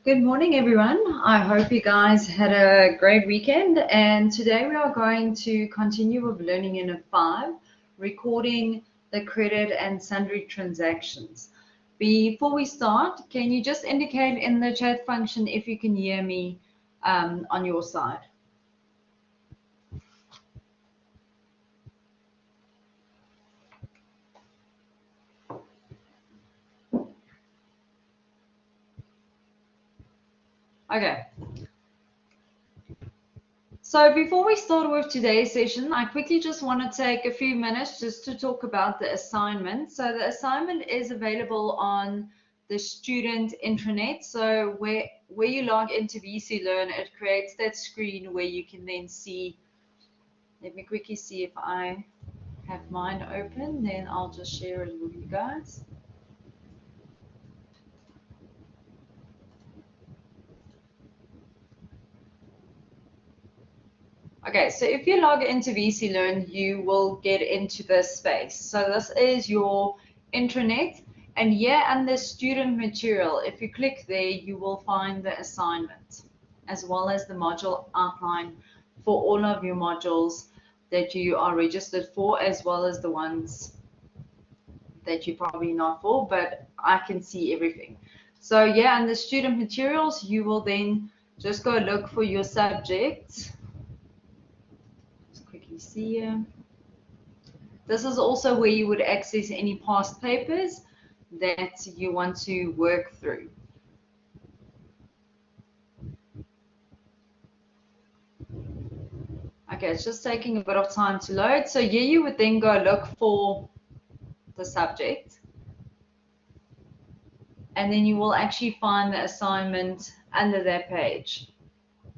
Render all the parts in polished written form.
Good morning, everyone. I hope you guys had a great weekend. And today we are going to continue with learning Unit 5, recording the credit and sundry transactions. Before we start, can you just indicate in the chat function if you can hear me on your side? Okay. So before we start with today's session, I quickly just want to take a few minutes just to talk about the assignment. So the assignment is available on the student intranet. So where you log into VC Learn, it creates that screen where you can then see. Let me quickly see if I have mine open, then I'll just share it with you guys. Okay, so if you log into VC Learn, you will get into this space. So this is your intranet, and here under student material, if you click there, you will find the assignment, as well as the module outline for all of your modules that you are registered for, as well as the ones that you're probably not for, but I can see everything. So yeah, under student materials, you will then just go look for your subject. Quickly see here. This is also where you would access any past papers that you want to work through. Okay, it's just taking a bit of time to load. So here you would then go look for the subject, and then you will actually find the assignment under that page.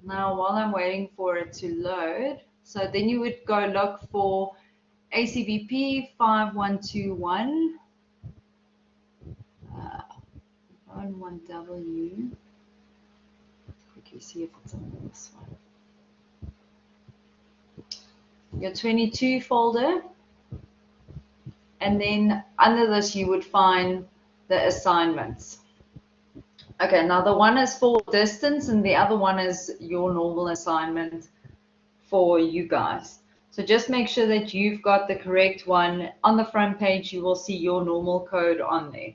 Now, while I'm waiting for it to load, so then you would go look for ACBP5121 1W. Quickly see if it's on this one. Your 22 folder, and then under this you would find the assignments. Okay, now the one is for distance and the other one is your normal assignment for you guys. So just make sure that you've got the correct one. On the front page you will see your normal code on there.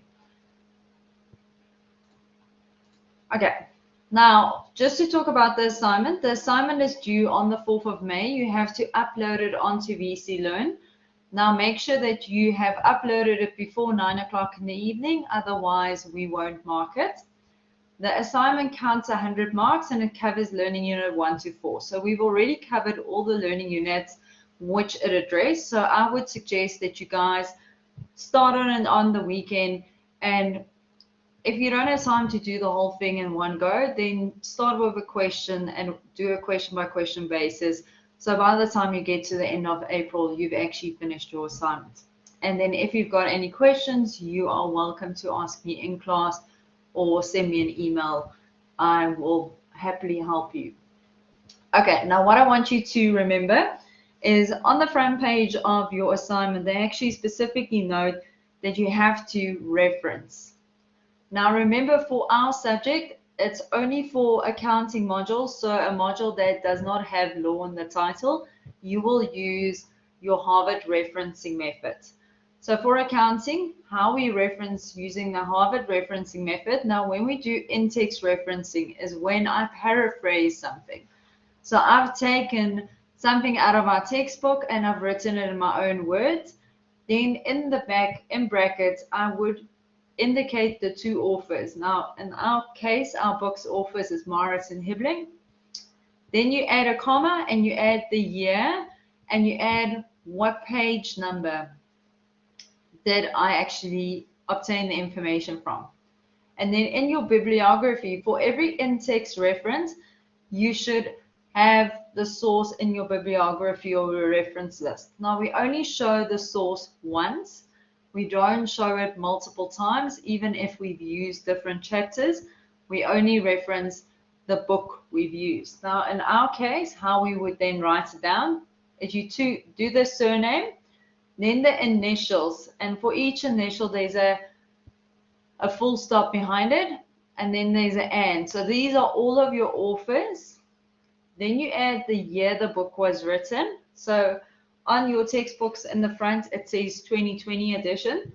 Okay, now just to talk about the assignment is due on the 4th of May. You have to upload it onto VC Learn. Now make sure that you have uploaded it before 9 o'clock in the evening, otherwise we won't mark it. The assignment counts 100 marks and it covers learning unit 1 to 4. So we've already covered all the learning units which it addressed. So I would suggest that you guys start on it on the weekend, and if you don't have time to do the whole thing in one go, then start with a question and do a question by question basis. So by the time you get to the end of April, you've actually finished your assignment. And then if you've got any questions, you are welcome to ask me in class or send me an email. I will happily help you. Okay, now what I want you to remember is on the front page of your assignment, they actually specifically note that you have to reference. Now remember, for our subject, it's only for accounting modules, so a module that does not have law in the title, you will use your Harvard referencing method. So for accounting, how we reference using the Harvard referencing method, now when we do in-text referencing is when I paraphrase something. So I've taken something out of our textbook and I've written it in my own words. Then in the back, in brackets, I would indicate the two authors. Now, in our case, our book's authors is Morris and Hibbling. Then you add a comma and you add the year and you add what page number that I actually obtained the information from. And then in your bibliography, for every in-text reference, you should have the source in your bibliography or your reference list. Now, we only show the source once. We don't show it multiple times, even if we've used different chapters. We only reference the book we've used. Now, in our case, how we would then write it down is you do the surname, then the initials, and for each initial, there's a full stop behind it, and then there's an and. So these are all of your authors. Then you add the year the book was written. So on your textbooks in the front, it says 2020 edition.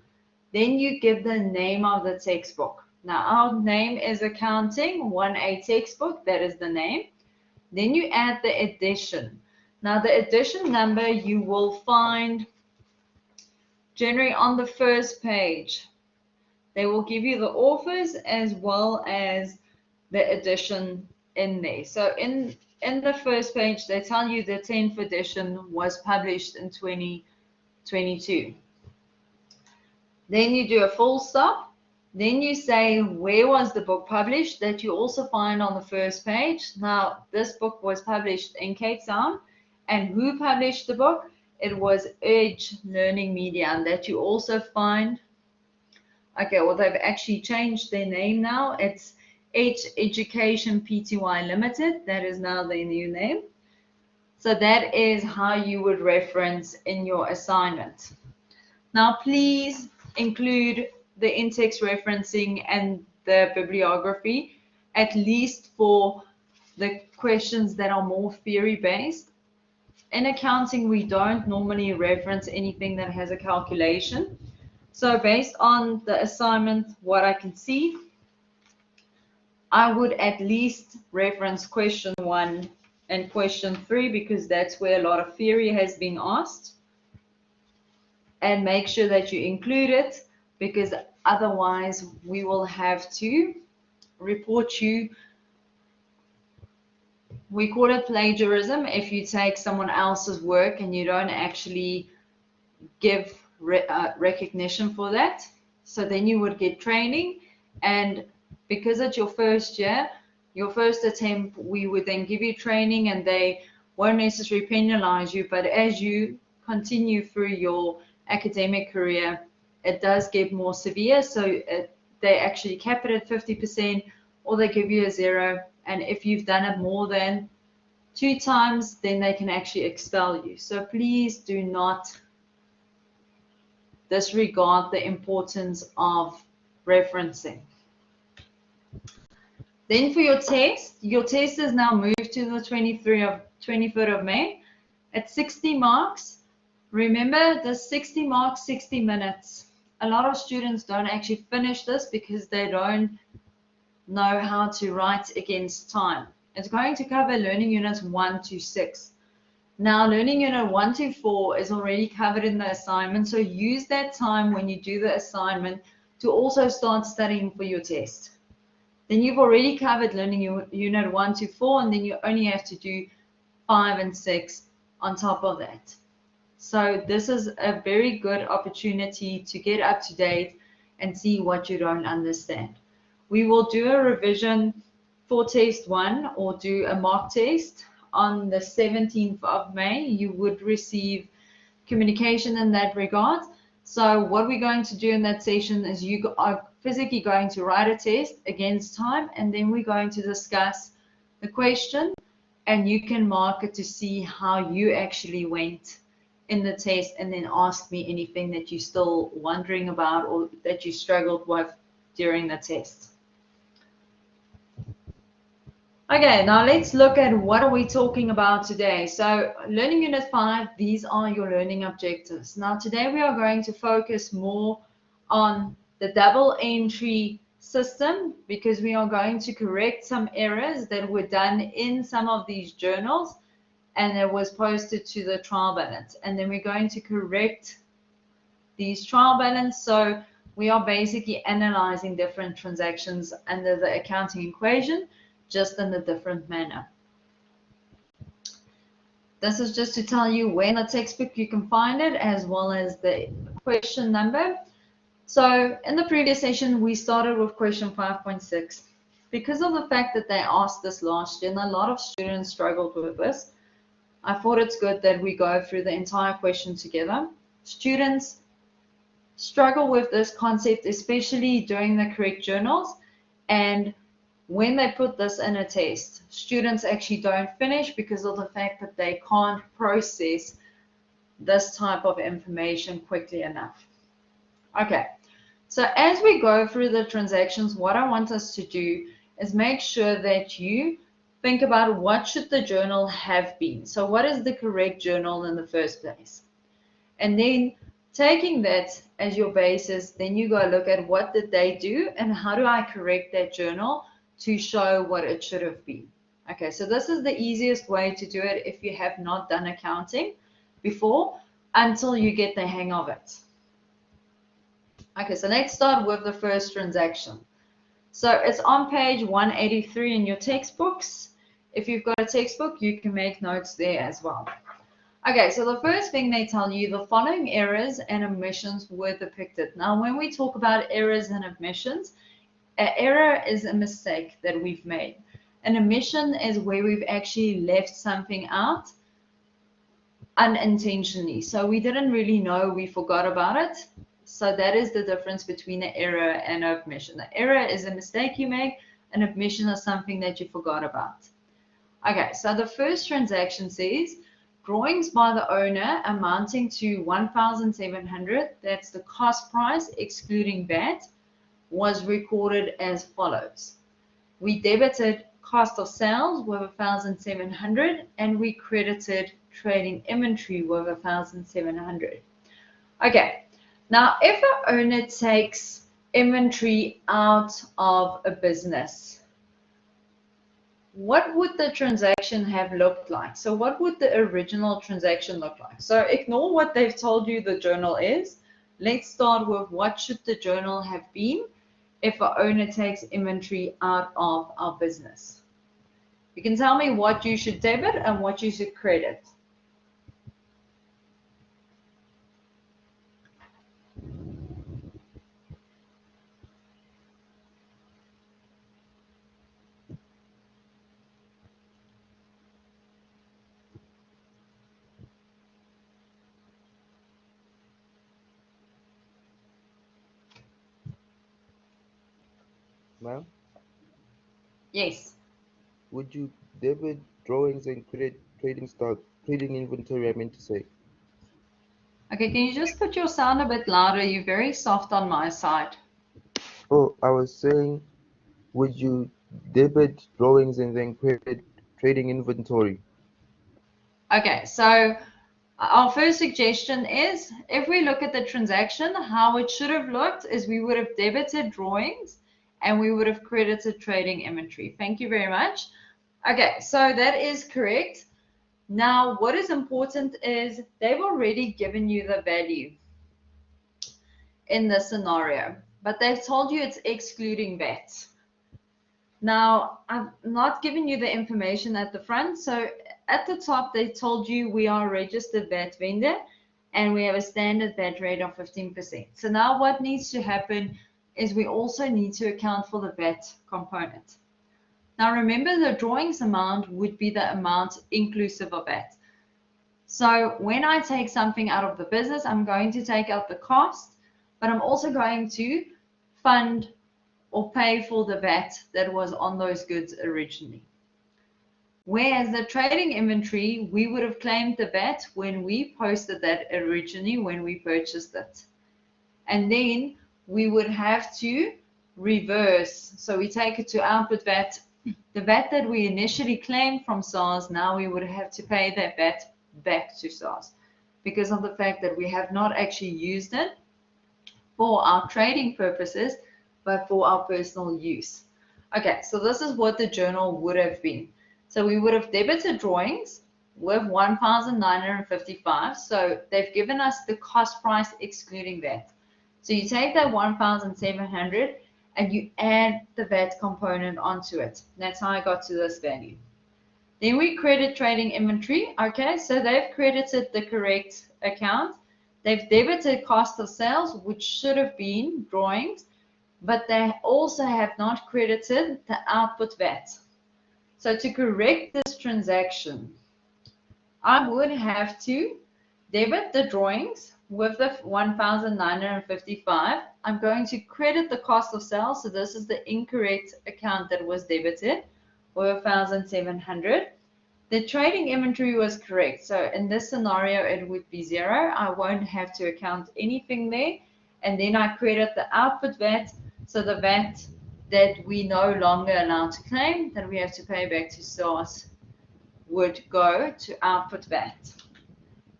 Then you give the name of the textbook. Now our name is Accounting 1A textbook. That is the name. Then you add the edition. Now the edition number you will find generally on the first page. They will give you the authors as well as the edition in there. So in the first page, they tell you the 10th edition was published in 2022. Then you do a full stop. Then you say where was the book published, that you also find on the first page. Now this book was published in Cape Town, and who published the book? It was Edge Learning Media, and that you also find. Okay, well, they've actually changed their name now. It's Edge Education Pty Limited. That is now their new name. So that is how you would reference in your assignment. Now, please include the in-text referencing and the bibliography, at least for the questions that are more theory-based. In accounting, we don't normally reference anything that has a calculation. So based on the assignment, what I can see, I would at least reference question 1 and question 3 because that's where a lot of theory has been asked. And make sure that you include it because otherwise we will have to report you. We call it plagiarism if you take someone else's work and you don't actually give recognition for that. So then you would get training, and because it's your first year, your first attempt, we would then give you training and they won't necessarily penalize you, but as you continue through your academic career, it does get more severe. So they actually cap it at 50% or they give you a 0, and if you've done it more than 2 times, then they can actually expel you. So please do not disregard the importance of referencing. Then for your test is now moved to the 23rd of May at 60 marks. Remember the 60 marks, 60 minutes. A lot of students don't actually finish this because they don't know how to write against time. It's going to cover learning units 1 to 6. Now, learning unit 1 to 4 is already covered in the assignment, so use that time when you do the assignment to also start studying for your test. Then you've already covered learning unit 1 to 4, and then you only have to do 5 and 6 on top of that. So this is a very good opportunity to get up to date and see what you don't understand. We will do a revision for test 1 or do a mock test on the 17th of May. You would receive communication in that regard. So what we're going to do in that session is you are physically going to write a test against time, and then we're going to discuss the question, and you can mark it to see how you actually went in the test, and then ask me anything that you're still wondering about or that you struggled with during the test. Okay, now let's look at what are we talking about today. So learning unit 5, these are your learning objectives. Now today we are going to focus more on the double entry system because we are going to correct some errors that were done in some of these journals and it was posted to the trial balance. And then we're going to correct these trial balance. So we are basically analyzing different transactions under the accounting equation, just in a different manner. This is just to tell you where in the textbook you can find it, as well as the question number. So in the previous session, we started with question 5.6. Because of the fact that they asked this last year, and a lot of students struggled with this, I thought it's good that we go through the entire question together. Students struggle with this concept, especially during the correct journals, and when they put this in a test, students actually don't finish because of the fact that they can't process this type of information quickly enough. Okay, So as we go through the transactions, what I want us to do is make sure that you think about what should the journal have been. So what is the correct journal in the first place? And then taking that as your basis, then you go look at what did they do and how do I correct that journal to show what it should have been. Okay, so this is the easiest way to do it if you have not done accounting before until you get the hang of it. Okay, so let's start with the first transaction. So it's on page 183 in your textbooks. If you've got a textbook, you can make notes there as well. Okay, so the first thing they tell you, the following errors and omissions were depicted. Now, when we talk about errors and omissions, an error is a mistake that we've made. An omission is where we've actually left something out unintentionally. So we didn't really know, we forgot about it. So that is the difference between an error and an omission. An error is a mistake you make, an omission is something that you forgot about. Okay, so the first transaction says, drawings by the owner amounting to 1,700, that's the cost price excluding VAT, was recorded as follows. We debited cost of sales with 1,700 and we credited trading inventory with 1,700. Okay, now if an owner takes inventory out of a business, what would the transaction have looked like? So what would the original transaction look like? So ignore what they've told you the journal is. Let's start with what should the journal have been if an owner takes inventory out of our business. You can tell me what you should debit and what you should credit. Ma'am, Yes. would you debit drawings and credit trading stock, trading inventory, I meant to say? Okay, can you just put your sound a bit louder? You're very soft on my side. Oh, I was saying, would you debit drawings and then credit trading inventory? Okay, so our first suggestion is if we look at the transaction, how it should have looked is we would have debited drawings and we would have credited trading inventory. Thank you very much. Okay, so that is correct. Now, what is important is they've already given you the value in this scenario, but they've told you it's excluding VAT. Now, I've not given you the information at the front. So at the top, they told you we are a registered VAT vendor and we have a standard VAT rate of 15%. So now what needs to happen is we also need to account for the VAT component. Now remember the drawings amount would be the amount inclusive of VAT. So when I take something out of the business, I'm going to take out the cost, but I'm also going to fund or pay for the VAT that was on those goods originally. Whereas the trading inventory, we would have claimed the VAT when we posted that originally when we purchased it. And then we would have to reverse. So we take it to output VAT. The VAT that we initially claimed from SARS, now we would have to pay that VAT back to SARS because of the fact that we have not actually used it for our trading purposes, but for our personal use. Okay, so this is what the journal would have been. So we would have debited drawings with 1,955. So they've given us the cost price excluding VAT. So you take that 1,700 and you add the VAT component onto it. That's how I got to this value. Then we credit trading inventory. Okay, so they've credited the correct account. They've debited cost of sales, which should have been drawings, but they also have not credited the output VAT. So to correct this transaction, I would have to debit the drawings with the 1,955. I'm going to credit the cost of sales. So this is the incorrect account that was debited with 1,700. The trading inventory was correct. So in this scenario, it would be 0. I won't have to account anything there. and then I credit the output VAT, so the VAT that we no longer allowed to claim, that we have to pay back to SARS, would go to output VAT.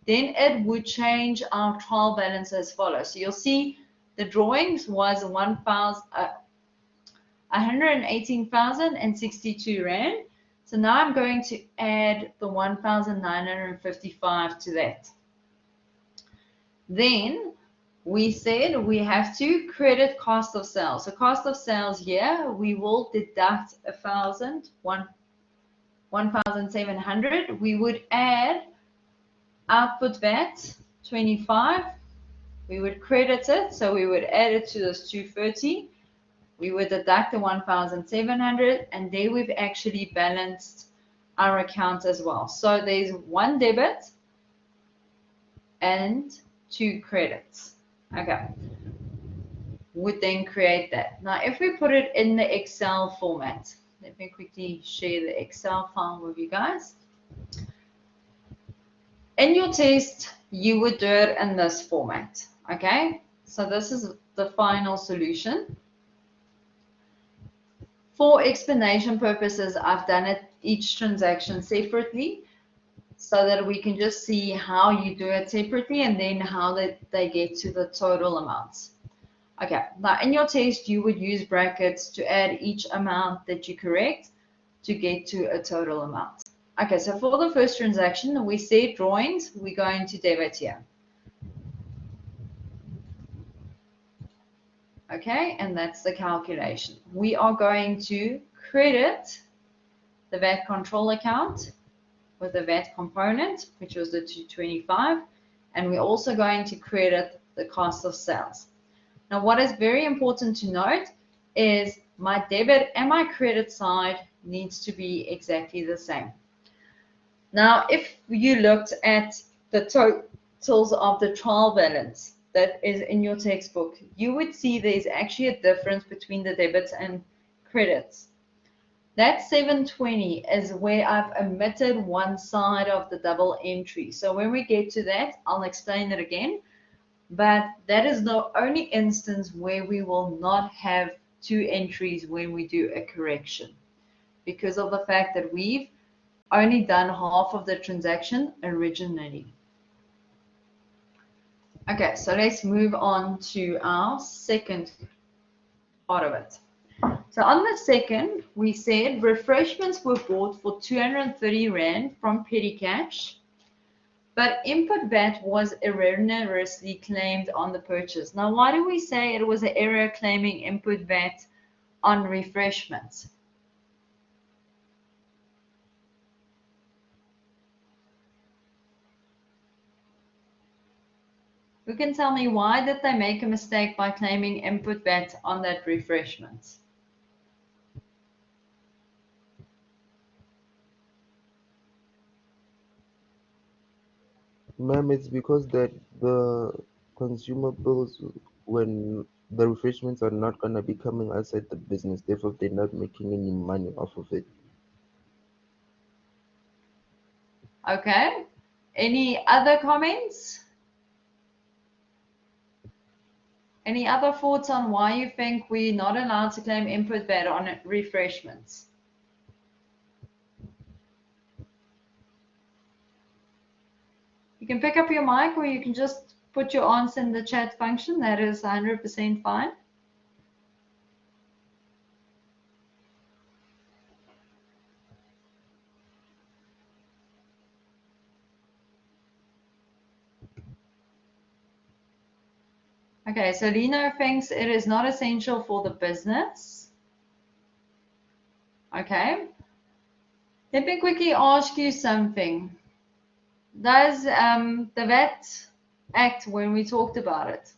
Then it would change our trial balance as follows. So you'll see the drawings was 118,062 Rand. So now I'm going to add the 1,955 to that. Then we said we have to credit cost of sales. So cost of sales here, we will deduct 1,700. We would add output VAT 25. We would credit it, so we would add it to this 230. We would deduct the 1,700, and there we've actually balanced our account as well. So there's one debit and two credits. Okay. Would then create that. Now, if we put it in the Excel format, let me quickly share the Excel file with you guys. In your test, you would do it in this format. Okay. So this is the final solution. For explanation purposes, I've done it each transaction separately so that we can just see how you do it separately and then how they get to the total amounts. Okay, now in your test, you would use brackets to add each amount that you correct to get to a total amount. Okay, so for the first transaction, we said drawings, we're going to debit here. Okay, and that's the calculation. We are going to credit the VAT control account with the VAT component, which was the 225, and we're also going to credit the cost of sales. Now, what is very important to note is my debit and my credit side needs to be exactly the same. Now, if you looked at the totals of the trial balance that is in your textbook, you would see there's actually a difference between the debits and credits. That 720 is where I've omitted one side of the double entry. So when we get to that, I'll explain it again. But that is the only instance where we will not have two entries when we do a correction, because of the fact that we've only done half of the transaction originally. Okay, so let's move on to our second part of it. So on the second, we said refreshments were bought for 230 Rand from Petty Cash, but input VAT was erroneously claimed on the purchase. Now, why do we say it was an error claiming input VAT on refreshments? Who can tell me why did they make a mistake by claiming input VAT on that refreshment? Ma'am, it's because that the consumables, when the refreshments are not gonna be coming outside the business, therefore they're not making any money off of it. Okay. Any other comments? Any other thoughts on why you think we're not allowed to claim input VAT on refreshments? You can pick up your mic or you can just put your answer in the chat function. That is 100% fine. Okay, so Lino thinks it is not essential for the business. Okay. Let me quickly ask you something. Does the VAT Act, when we talked about it,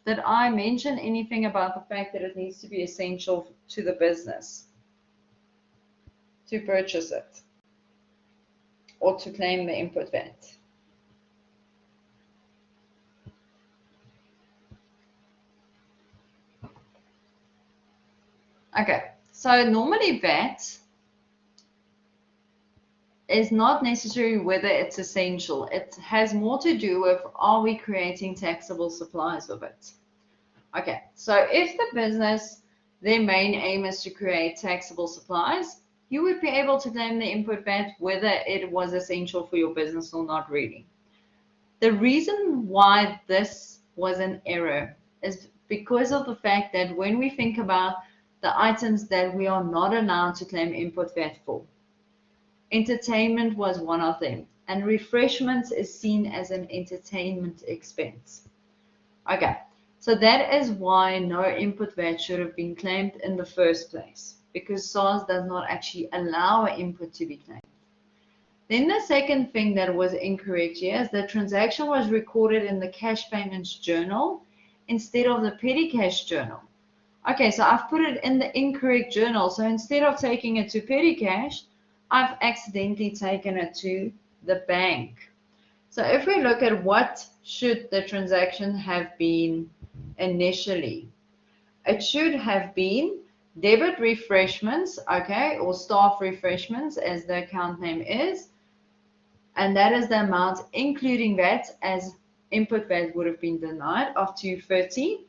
did I mention anything about the fact that it needs to be essential to the business to purchase it or to claim the input VAT? Okay, so normally VAT is not necessarily whether it's essential. It has more to do with, are we creating taxable supplies with it? Okay, so if the business, their main aim is to create taxable supplies, you would be able to claim the input VAT whether it was essential for your business or not really. The reason why this was an error is because of the fact that when we think about the items that we are not allowed to claim input VAT for, entertainment was one of them, and refreshments is seen as an entertainment expense. Okay, so that is why no input VAT should have been claimed in the first place, because SARS does not actually allow an input to be claimed. Then the second thing that was incorrect here is the transaction was recorded in the cash payments journal instead of the petty cash journal. Okay, so I've put it in the incorrect journal. So instead of taking it to petty cash, I've accidentally taken it to the bank. So if we look at what should the transaction have been initially, it should have been debit refreshments, okay, or staff refreshments as the account name is, and that is the amount including VAT, as input VAT would have been denied, of 230,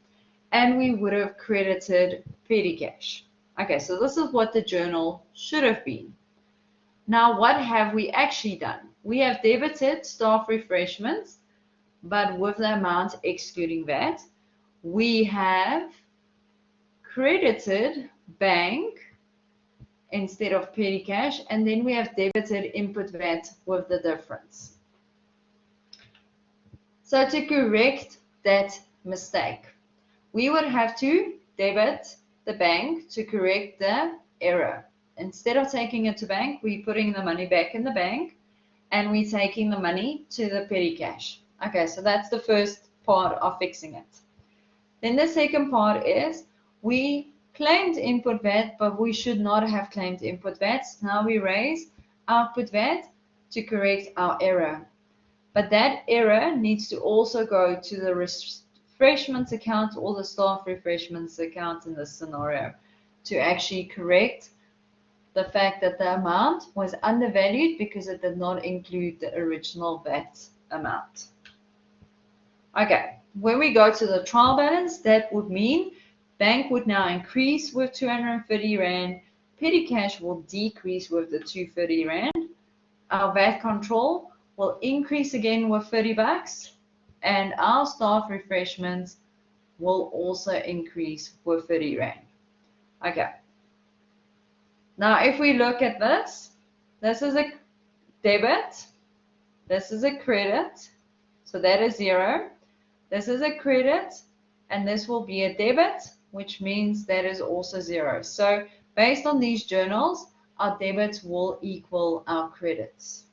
and we would have credited petty cash. Okay, so this is what the journal should have been. Now, what have we actually done? We have debited staff refreshments, but with the amount excluding VAT. We have credited bank instead of petty cash, and then we have debited input VAT with the difference. So to correct that mistake, we would have to debit the bank to correct the error. Instead of taking it to bank, we're putting the money back in the bank, and we're taking the money to the petty cash. Okay, so that's the first part of fixing it. Then the second part is we claimed input VAT, but we should not have claimed input VAT. Now we raise output VAT to correct our error. But that error needs to also go to the refreshments account or the staff refreshments account in this scenario to actually correct the fact that the amount was undervalued because it did not include the original VAT amount. Okay, when we go to the trial balance, that would mean bank would now increase with 230 Rand, petty cash will decrease with the 230 Rand, our VAT control will increase again with 30 bucks, and our staff refreshments will also increase with 30 Rand. Okay. Now, if we look at this, this is a debit, this is a credit, so that is 0. This is a credit, and this will be a debit, which means that is also 0. So based on these journals, our debits will equal our credits.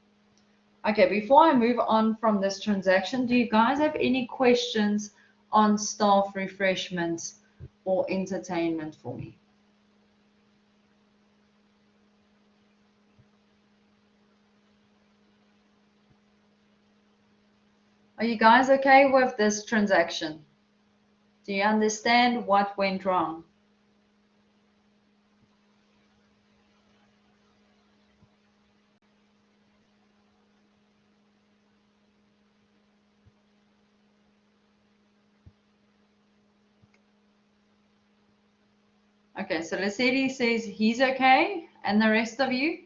Okay, before I move on from this transaction, do you guys have any questions on staff refreshments or entertainment for me? Are you guys okay with this transaction? Do you understand what went wrong? Okay, so Lesedi says he's okay, and the rest of you?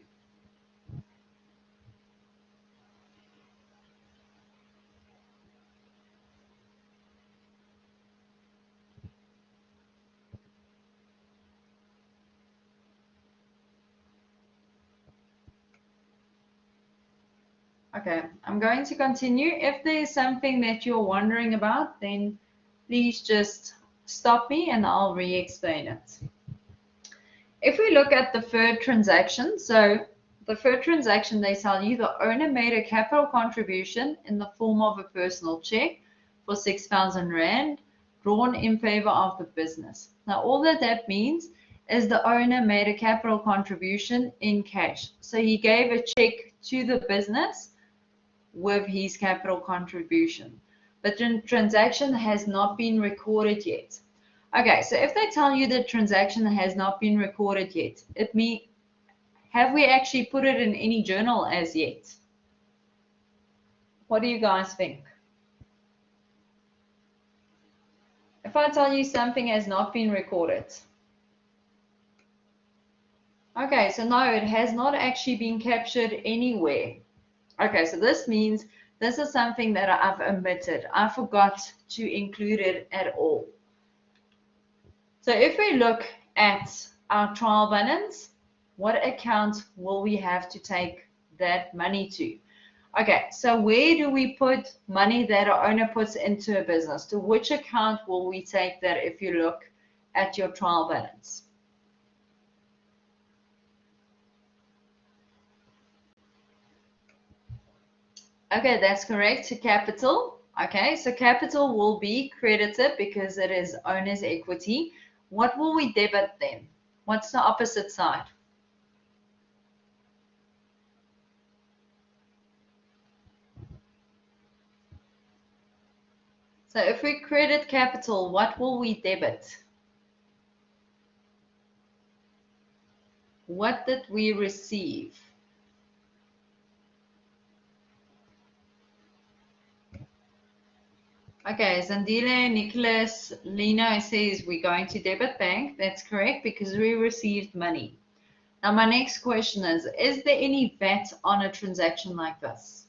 Okay, I'm going to continue. If there is something that you're wondering about, then please just stop me and I'll re-explain it. If we look at the third transaction, so the third transaction, they tell you the owner made a capital contribution in the form of a personal check for 6,000 Rand drawn in favor of the business. Now, all that means is the owner made a capital contribution in cash. So he gave a check to the business with his capital contribution. But the transaction has not been recorded yet. Okay, so if they tell you the transaction has not been recorded yet, it means, have we actually put it in any journal as yet? What do you guys think? If I tell you something has not been recorded. Okay, so no, it has not actually been captured anywhere. Okay, so this means this is something that I've omitted. I forgot to include it at all. So if we look at our trial balance, what account will we have to take that money to? Okay, so where do we put money that our owner puts into a business? To which account will we take that if you look at your trial balance? Okay, that's correct, to capital. Okay, so capital will be credited because it is owner's equity. What will we debit then? What's the opposite side? So if we credit capital, what will we debit? What did we receive? Okay, Zandile, Nicholas, Lino says we're going to debit bank. That's correct because we received money. Now my next question is there any VAT on a transaction like this?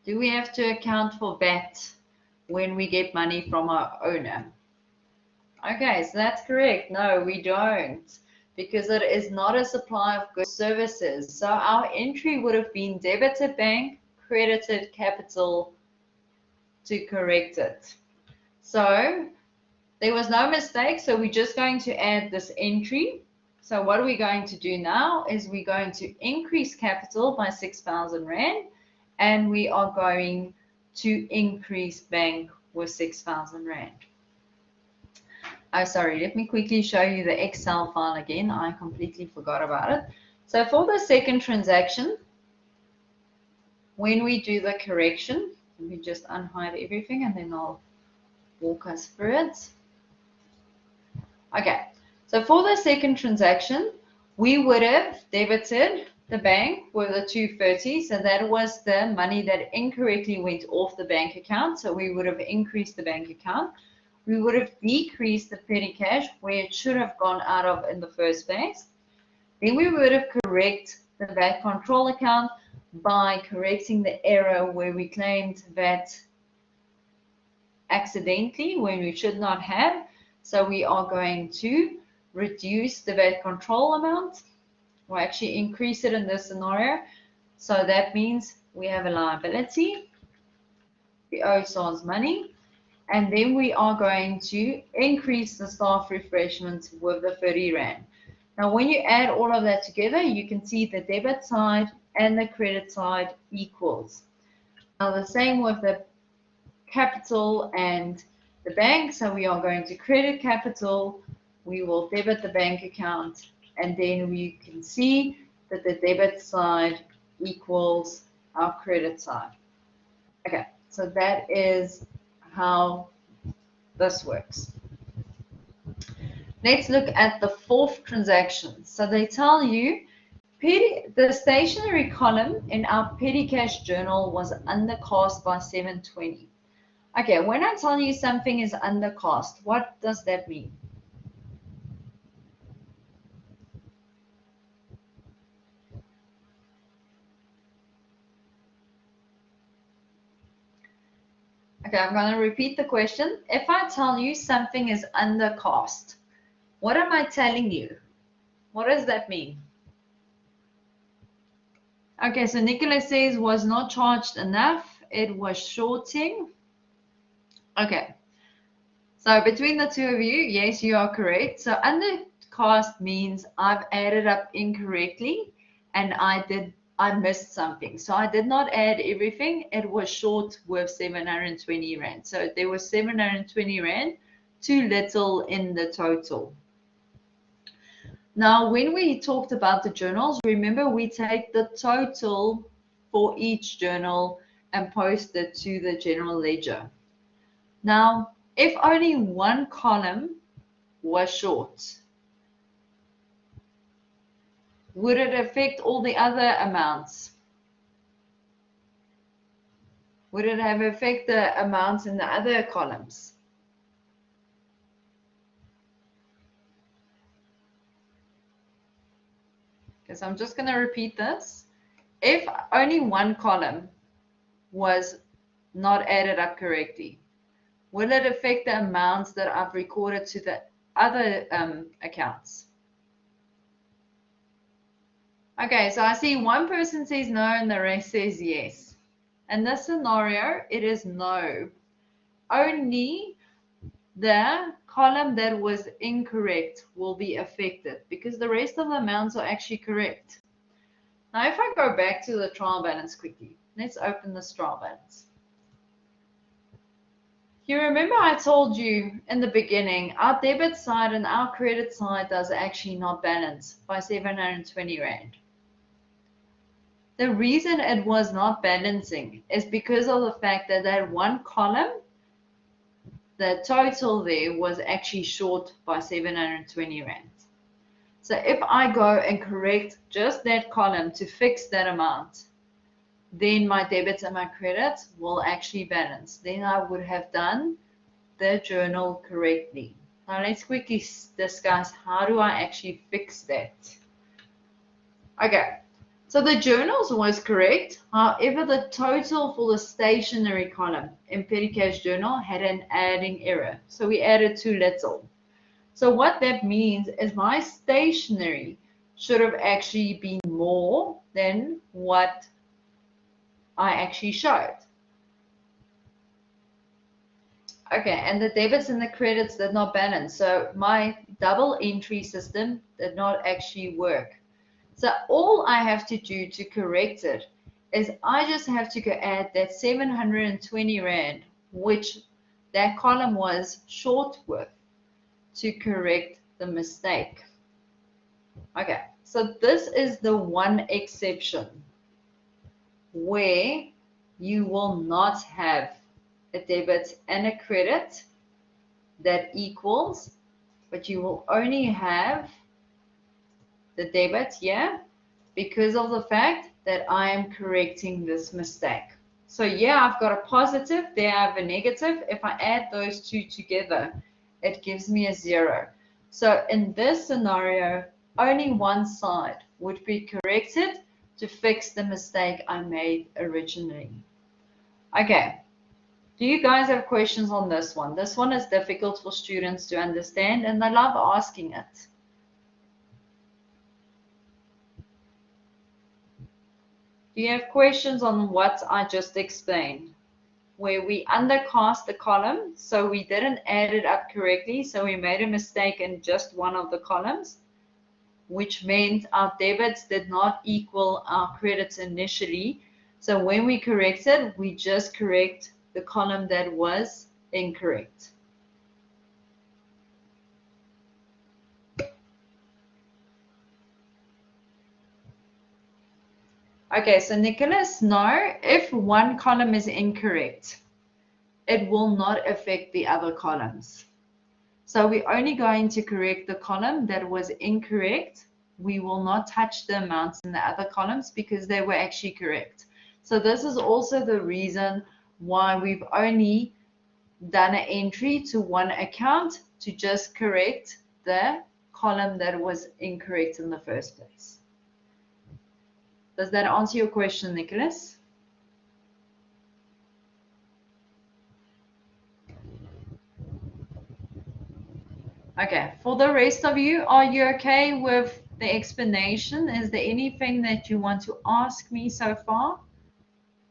Do we have to account for VAT when we get money from our owner? Okay, so that's correct. No, we don't, because it is not a supply of goods or services. So our entry would have been debited bank, credited capital to correct it. So there was no mistake, so we're just going to add this entry. So what are we going to do now is we're going to increase capital by 6,000 Rand, and we are going to increase bank with 6,000 Rand. Oh, sorry, let me quickly show you the Excel file again. I completely forgot about it. So for the second transaction, when we do the correction, let me just unhide everything and then I'll walk us through it. Okay, so for the second transaction, we would have debited the bank with the 230. So that was the money that incorrectly went off the bank account. So we would have increased the bank account. We would have decreased the petty cash where it should have gone out of in the first place. Then we would have correct the VAT control account by correcting the error where we claimed VAT accidentally when we should not have. So we are going to reduce the VAT control amount, or actually increase it in this scenario. So that means we have a liability. We owe SARS money. And then we are going to increase the staff refreshments with the 30 Rand. Now, when you add all of that together, you can see the debit side and the credit side equals. Now, the same with the capital and the bank. So we are going to credit capital, we will debit the bank account, and then we can see that the debit side equals our credit side. Okay, so that is how this works. Let's look at the fourth transaction. So they tell you the stationary column in our petty cash journal was undercast by 720. Okay, when I tell you something is undercast, what does that mean? Okay, I'm going to repeat the question. If I tell you something is undercast, what am I telling you? What does that mean? Okay, so Nicholas says was not charged enough. It was shorting. Okay, so between the two of you, yes, you are correct. So undercast means I've added up incorrectly and I missed something. So I did not add everything. It was short with 720 Rand. So there was 720 Rand, too little in the total. Now, when we talked about the journals, remember we take the total for each journal and post it to the general ledger. Now, if only one column was short, would it affect all the other amounts? Would it have affected the amounts in the other columns? Okay, so I'm just going to repeat this. If only one column was not added up correctly, will it affect the amounts that I've recorded to the other accounts? Okay, so I see one person says no and the rest says yes. In this scenario, it is no. Only the column that was incorrect will be affected because the rest of the amounts are actually correct. Now, if I go back to the trial balance quickly, let's open this trial balance. You remember I told you in the beginning, our debit side and our credit side does actually not balance by 720 Rand. The reason it was not balancing is because of the fact that that one column, the total there was actually short by 720 Rand. So if I go and correct just that column to fix that amount, then my debits and my credits will actually balance. Then I would have done the journal correctly. Now let's quickly discuss how do I actually fix that. Okay, so the journals was correct. However, the total for the stationery column in petty cash journal had an adding error. So we added too little. So what that means is my stationery should have actually been more than what I actually showed. Okay, and the debits and the credits did not balance. So my double entry system did not actually work. So all I have to do to correct it is I just have to go add that 720 Rand, which that column was short with, to correct the mistake. Okay, so this is the one exception where you will not have a debit and a credit that equals, but you will only have the debit here because of the fact that I am correcting this mistake. So yeah, I've got a positive, there I have a negative. If I add those two together, it gives me a 0. So in this scenario, only one side would be corrected to fix the mistake I made originally. Okay, do you guys have questions on this one? This one is difficult for students to understand and they love asking it. Do you have questions on what I just explained? Where we undercast the column, so we didn't add it up correctly, so we made a mistake in just one of the columns, which meant our debits did not equal our credits initially. So when we correct it, we just correct the column that was incorrect. Okay, so Nicholas, no, if one column is incorrect, it will not affect the other columns. So we're only going to correct the column that was incorrect. We will not touch the amounts in the other columns because they were actually correct. So this is also the reason why we've only done an entry to one account to just correct the column that was incorrect in the first place. Does that answer your question, Nicholas? Okay, for the rest of you, are you okay with the explanation? Is there anything that you want to ask me so far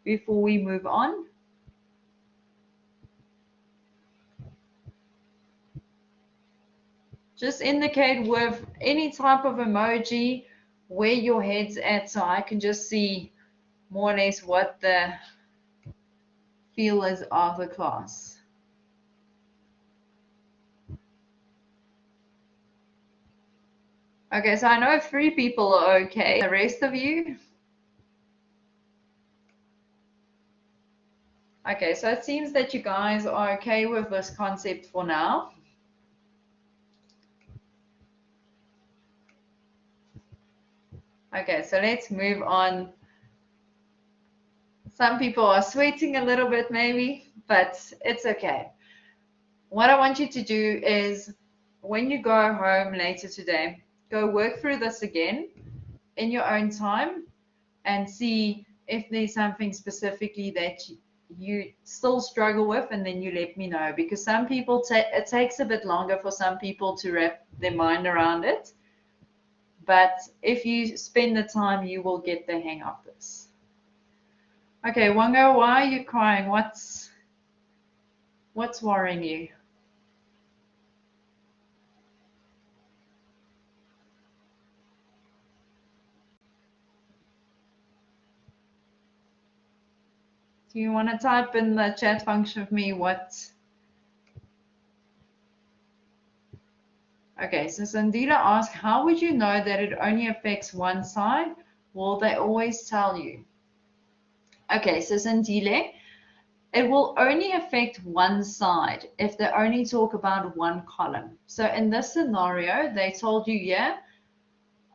before we move on? Just indicate with any type of emoji where your head's at so I can just see more or less what the feel is of the class. Okay, so I know 3 people are okay. The rest of you? Okay, so it seems that you guys are okay with this concept for now. Okay, so let's move on Some people are sweating a little bit maybe, but it's okay. What I want you to do is when you go home later today, go work through this again in your own time and see if there's something specifically that you still struggle with, and then you let me know, because some people it takes a bit longer for some people to wrap their mind around it, but if you spend the time you will get the hang of this. Okay, Wango, why are you crying? What's worrying you? Do you want to type in the chat function with me what? Okay, so Sandila asked, how would you know that it only affects one side? Will they always tell you? Okay, so Sandile, it will only affect one side if they only talk about one column. So in this scenario, they told you, yeah,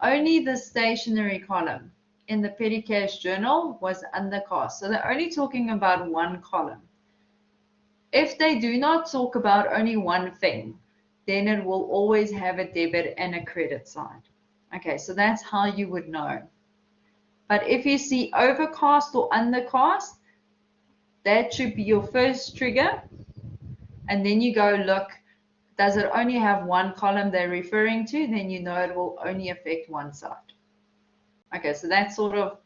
only the stationary column in the petty cash journal was under cost. So they're only talking about one column. If they do not talk about only one thing, then it will always have a debit and a credit side. Okay, so that's how you would know. But if you see overcast or undercast, that should be your first trigger. And then you go look, does it only have one column they're referring to? Then you know it will only affect one side. Okay, so that's sort of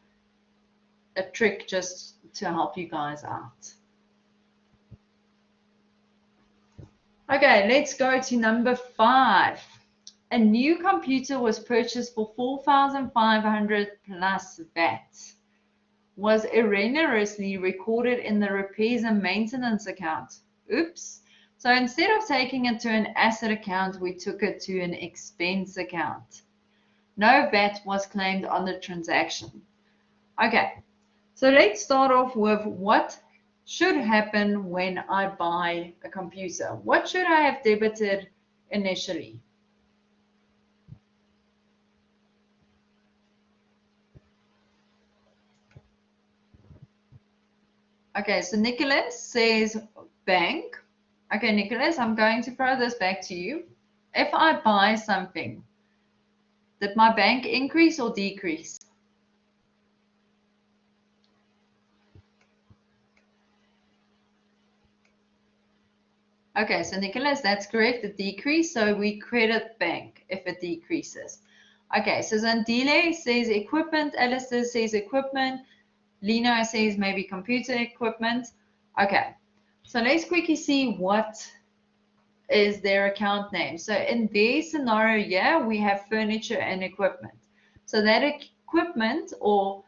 a trick just to help you guys out. Okay, let's go to number 5. A new computer was purchased for 4,500 plus VAT. Was erroneously recorded in the repairs and maintenance account. Oops. So instead of taking it to an asset account, we took it to an expense account. No VAT was claimed on the transaction. Okay, so let's start off with what should happen when I buy a computer. What should I have debited initially? Okay, so Nicholas says bank. Okay, Nicholas, I'm going to throw this back to you. If I buy something, did my bank increase or decrease? Okay, so Nicholas, that's correct, the decrease. So we credit bank if it decreases. Okay, so Zandile says equipment, Alistair says equipment, Lino says maybe computer equipment. Okay, so let's quickly see what is their account name. So in their scenario, yeah, we have furniture and equipment. So that equipment or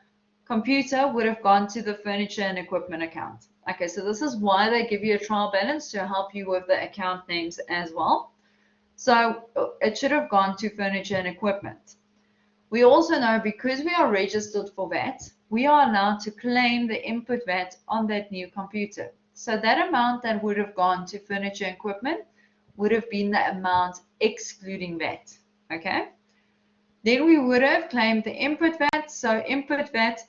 computer would have gone to the furniture and equipment account. Okay, so this is why they give you a trial balance to help you with the account names as well. So it should have gone to furniture and equipment. We also know because we are registered for VAT, we are allowed to claim the input VAT on that new computer. So that amount that would have gone to furniture and equipment would have been the amount excluding VAT. Okay? Then we would have claimed the input VAT. So input VAT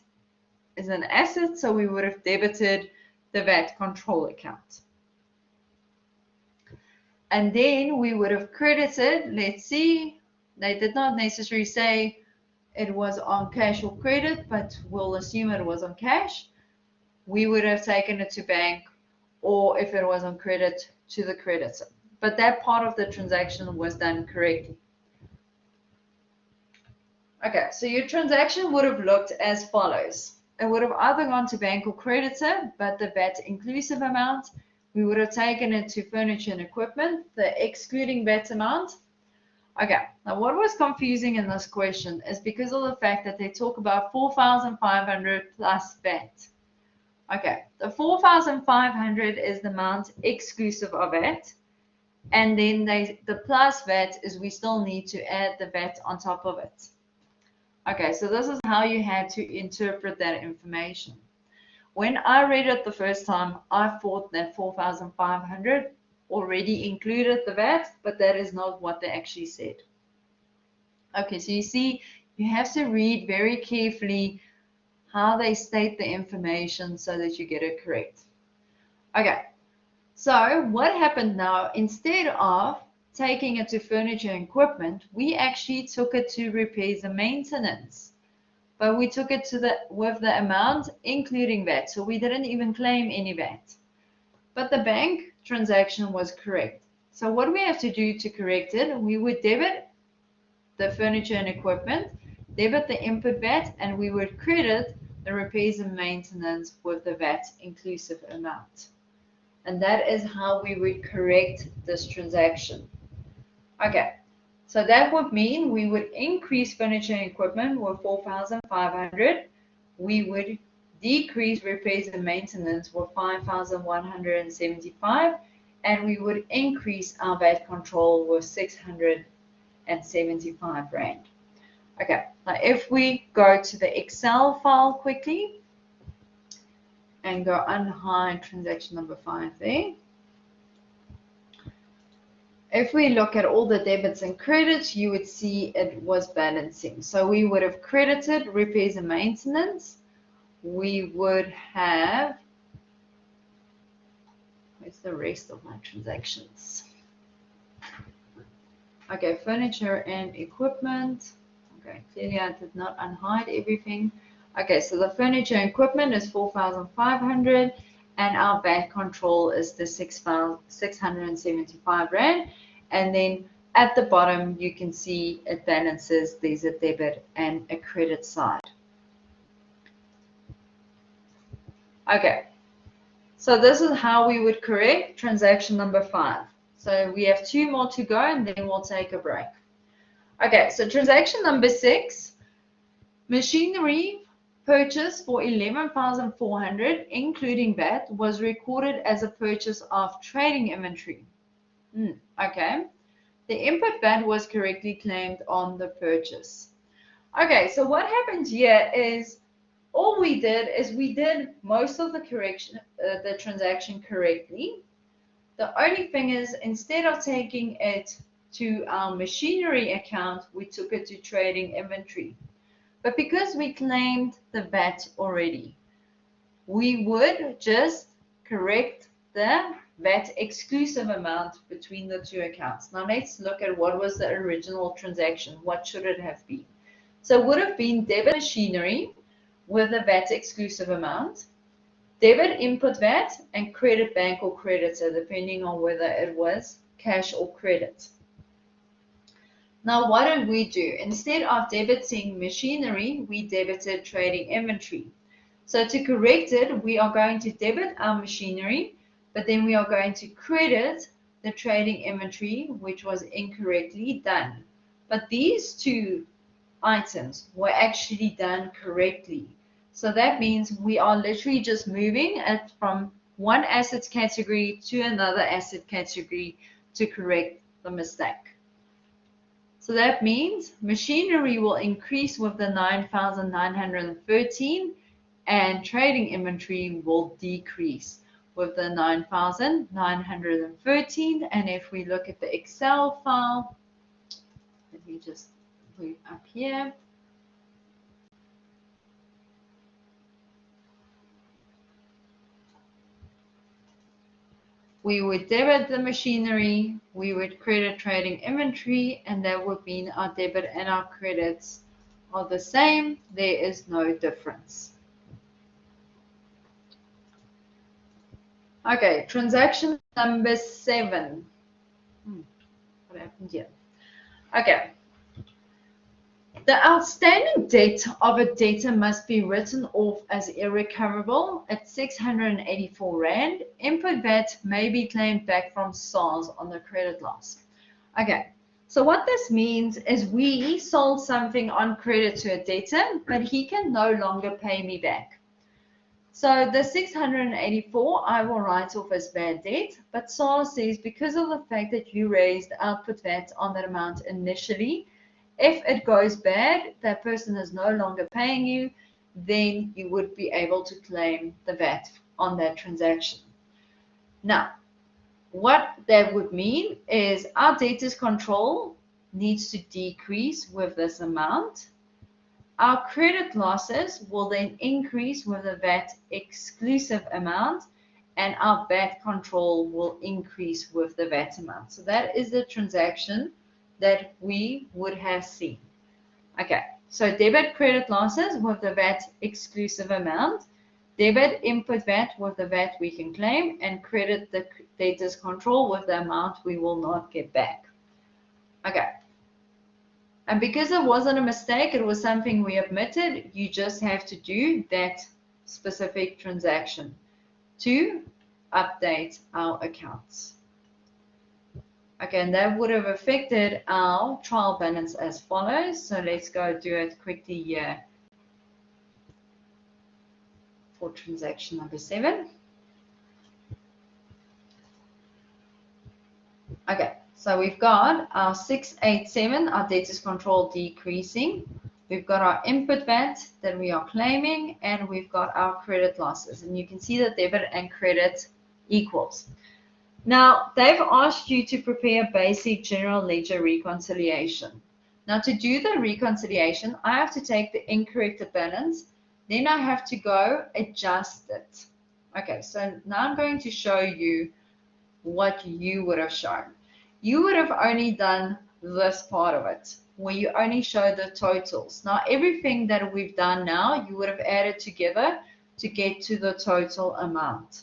is an asset, so we would have debited the VAT control account. And then we would have credited, let's see, they did not necessarily say it was on cash or credit, but we'll assume it was on cash. We would have taken it to bank, or if it was on credit, to the creditor. But that part of the transaction was done correctly. Okay, so your transaction would have looked as follows. It would have either gone to bank or creditor, but the VAT inclusive amount, we would have taken it to furniture and equipment, the excluding VAT amount. Okay, now what was confusing in this question is because of the fact that they talk about 4,500 plus VAT. Okay, the 4,500 is the amount exclusive of VAT, and then the plus VAT is we still need to add the VAT on top of it. Okay, so this is how you had to interpret that information. When I read it the first time, I thought that 4,500 already included the VAT, but that is not what they actually said. Okay, so you see, you have to read very carefully how they state the information so that you get it correct. Okay, so what happened now, instead of taking it to furniture and equipment, we actually took it to repairs and maintenance. But we took it to with the amount including VAT, so we didn't even claim any VAT. But the bank transaction was correct. So what we have to do to correct it, we would debit the furniture and equipment, debit the input VAT, and we would credit the repairs and maintenance with the VAT inclusive amount. And that is how we would correct this transaction. Okay, so that would mean we would increase furniture and equipment with 4,500. We would decrease repairs and maintenance with 5,175, and we would increase our VAT control with 675 Rand. Okay, now if we go to the Excel file quickly and go unhide transaction number 5 there. If we look at all the debits and credits, you would see it was balancing. So we would have credited repairs and maintenance. We would have, where's the rest of my transactions? Okay, furniture and equipment. Okay, clearly I did not unhide everything. Okay, so the furniture and equipment is 4,500 and our VAT control is the 675 Rand. And then at the bottom, you can see it balances. There's a debit and a credit side. Okay, so this is how we would correct transaction number 5. So we have 2 more to go and then we'll take a break. Okay, so transaction number 6, machinery purchase for 11,400, including VAT, was recorded as a purchase of trading inventory. Okay, the input VAT was correctly claimed on the purchase. Okay, so what happened here is all we did is we did most of the transaction correctly. The only thing is, instead of taking it to our machinery account, we took it to trading inventory. But because we claimed the VAT already, we would just correct the VAT exclusive amount between the 2 accounts. Now let's look at what was the original transaction. What should it have been? So it would have been debit machinery with a VAT exclusive amount, debit input VAT, and credit bank or creditor, depending on whether it was cash or credit. Now what did we do? Instead of debiting machinery, we debited trading inventory. So to correct it, we are going to debit our machinery, but then we are going to credit the trading inventory, which was incorrectly done. But these 2 items were actually done correctly. So that means we are literally just moving it from one asset category to another asset category to correct the mistake. So that means machinery will increase with the 9,913 and trading inventory will decrease with the 9,913. And if we look at the Excel file, let me just move up here. We would debit the machinery, we would credit trading inventory, and that would mean our debit and our credits are the same. There is no difference. Okay, transaction number 7. What happened here? Okay. The outstanding debt of a debtor must be written off as irrecoverable at 684 Rand. Input VAT may be claimed back from SARS on the credit loss. Okay, so what this means is we sold something on credit to a debtor, but he can no longer pay me back. So the 684 I will write off as bad debt, but SARS says because of the fact that you raised output VAT on that amount initially, if it goes bad, that person is no longer paying you, then you would be able to claim the VAT on that transaction. Now, what that would mean is our debtors control needs to decrease with this amount. Our credit losses will then increase with the VAT exclusive amount, and our VAT control will increase with the VAT amount. So that is the transaction that we would have seen. Okay, so debit credit losses with the VAT exclusive amount, debit input VAT with the VAT we can claim, and credit the debtors control with the amount we will not get back. Okay. And because it wasn't a mistake, it was something we omitted, you just have to do that specific transaction to update our accounts. Okay, and that would have affected our trial balance as follows. So let's go do it quickly here for transaction number 7. Okay, so we've got our 687, our debtors control decreasing. We've got our input VAT that we are claiming, and we've got our credit losses. And you can see that debit and credit equals. Now, they've asked you to prepare a basic general ledger reconciliation. Now, to do the reconciliation, I have to take the incorrect balance, then I have to go adjust it. Okay, so now I'm going to show you what you would have shown. You would have only done this part of it, where you only show the totals. Now, everything that we've done now, you would have added together to get to the total amount.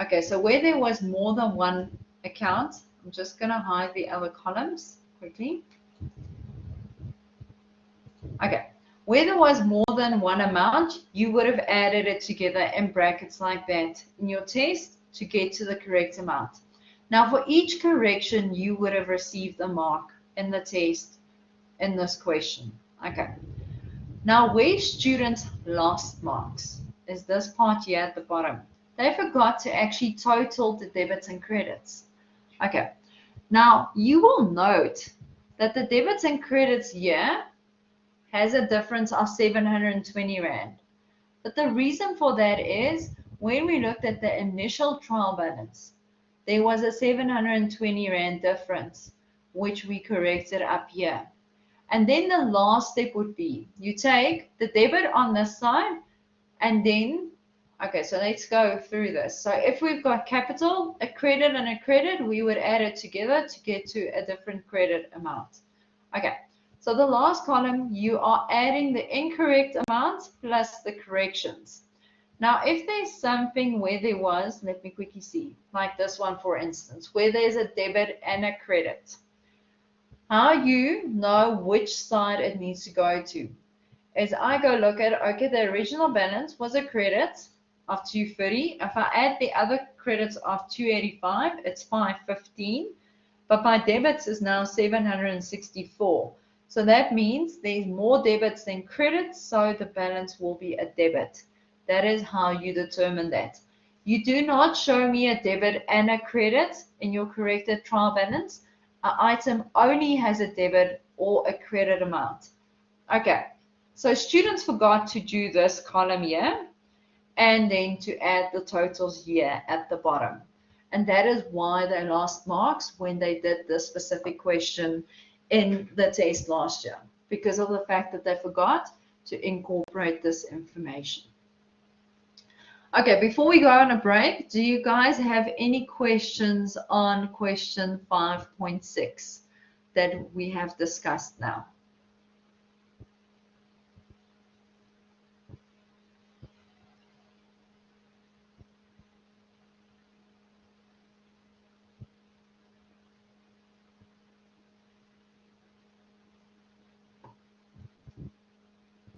Okay, so where there was more than one account, I'm just going to hide the other columns quickly. Okay, where there was more than one amount, you would have added it together in brackets like that in your test to get to the correct amount. Now, for each correction, you would have received a mark in the test in this question. Okay. Now, where students lost marks is this part here at the bottom. They forgot to actually total the debits and credits. Okay. Now, you will note that the debits and credits here has a difference of 720 Rand. But the reason for that is when we looked at the initial trial balance, there was a 720 Rand difference, which we corrected up here. And then the last step would be, you take the debit on this side, and then, okay, so let's go through this. So if we've got capital, a credit and a credit, we would add it together to get to a different credit amount. Okay, so the last column, you are adding the incorrect amounts plus the corrections. Now, if there's something where there was, let me quickly see, like this one, for instance, where there's a debit and a credit, how you know which side it needs to go to is I go look at, okay, the original balance was a credit of 230. If I add the other credits of 285, it's 515, but my debits is now 764. So that means there's more debits than credits, so the balance will be a debit. That is how you determine that. You do not show me a debit and a credit in your corrected trial balance. An item only has a debit or a credit amount. Okay, so students forgot to do this column here and then to add the totals here at the bottom. And that is why they lost marks when they did this specific question in the test last year, because of the fact that they forgot to incorporate this information. Okay, before we go on a break, do you guys have any questions on question 5.6 that we have discussed now?